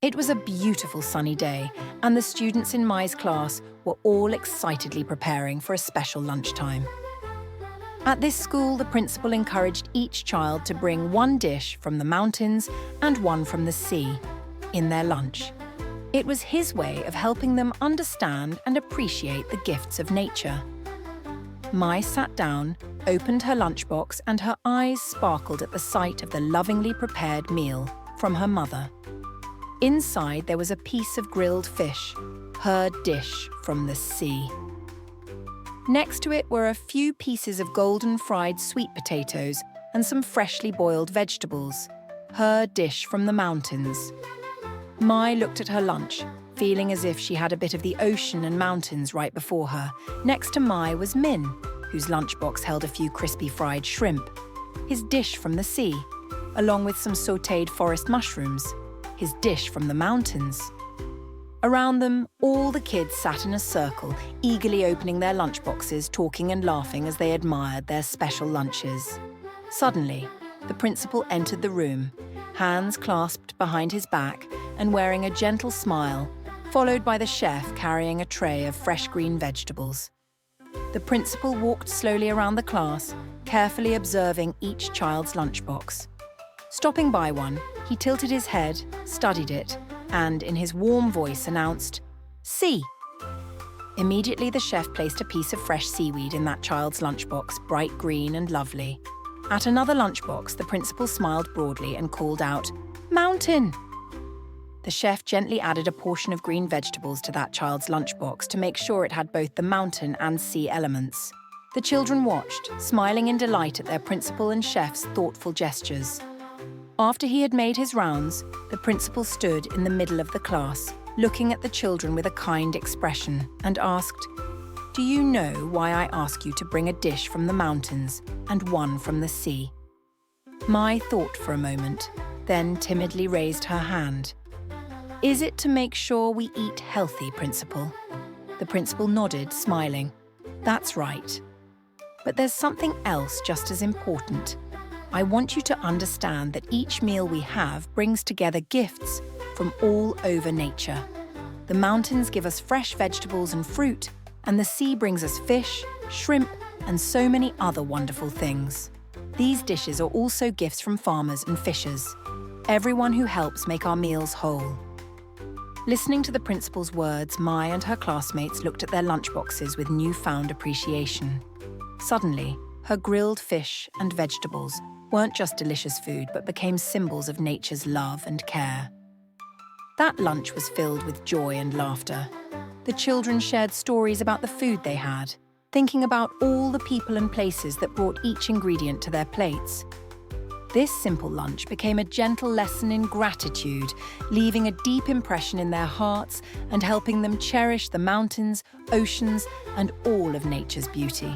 It was a beautiful sunny day, and the students in Mai's class were all excitedly preparing for a special lunchtime. At this school, the principal encouraged each child to bring one dish from the mountains and one from the sea in their lunch. It was his way of helping them understand and appreciate the gifts of nature. Mai sat down, opened her lunchbox, and her eyes sparkled at the sight of the lovingly prepared meal from her mother. Inside there was a piece of grilled fish, her dish from the sea. Next to it were a few pieces of golden fried sweet potatoes and some freshly boiled vegetables, her dish from the mountains. Mai looked at her lunch, feeling as if she had a bit of the ocean and mountains right before her. Next to Mai was Min, whose lunchbox held a few crispy fried shrimp, his dish from the sea, along with some sautéed forest mushrooms, his dish from the mountains. Around them, all the kids sat in a circle, eagerly opening their lunchboxes, talking and laughing as they admired their special lunches. Suddenly, the principal entered the room, hands clasped behind his back and wearing a gentle smile, followed by the chef carrying a tray of fresh green vegetables. The principal walked slowly around the class, carefully observing each child's lunchbox. Stopping by one, he tilted his head, studied it, and, in his warm voice, announced, "Sea." Immediately, the chef placed a piece of fresh seaweed in that child's lunchbox, bright green and lovely. At another lunchbox, the principal smiled broadly and called out, "Mountain!" The chef gently added a portion of green vegetables to that child's lunchbox to make sure it had both the mountain and sea elements. The children watched, smiling in delight at their principal and chef's thoughtful gestures. After he had made his rounds, the principal stood in the middle of the class, looking at the children with a kind expression, and asked, "Do you know why I ask you to bring a dish from the mountains and one from the sea?" Mai thought for a moment, then timidly raised her hand. "Is it to make sure we eat healthy, Principal?" The principal nodded, smiling. "That's right. But there's something else just as important. I want you to understand that each meal we have brings together gifts from all over nature. The mountains give us fresh vegetables and fruit, and the sea brings us fish, shrimp, and so many other wonderful things. These dishes are also gifts from farmers and fishers, everyone who helps make our meals whole." Listening to the principal's words, Mai and her classmates looked at their lunchboxes with newfound appreciation. Suddenly, her grilled fish and vegetables weren't just delicious food, but became symbols of nature's love and care. That lunch was filled with joy and laughter. The children shared stories about the food they had, thinking about all the people and places that brought each ingredient to their plates. This simple lunch became a gentle lesson in gratitude, leaving a deep impression in their hearts and helping them cherish the mountains, oceans, and all of nature's beauty.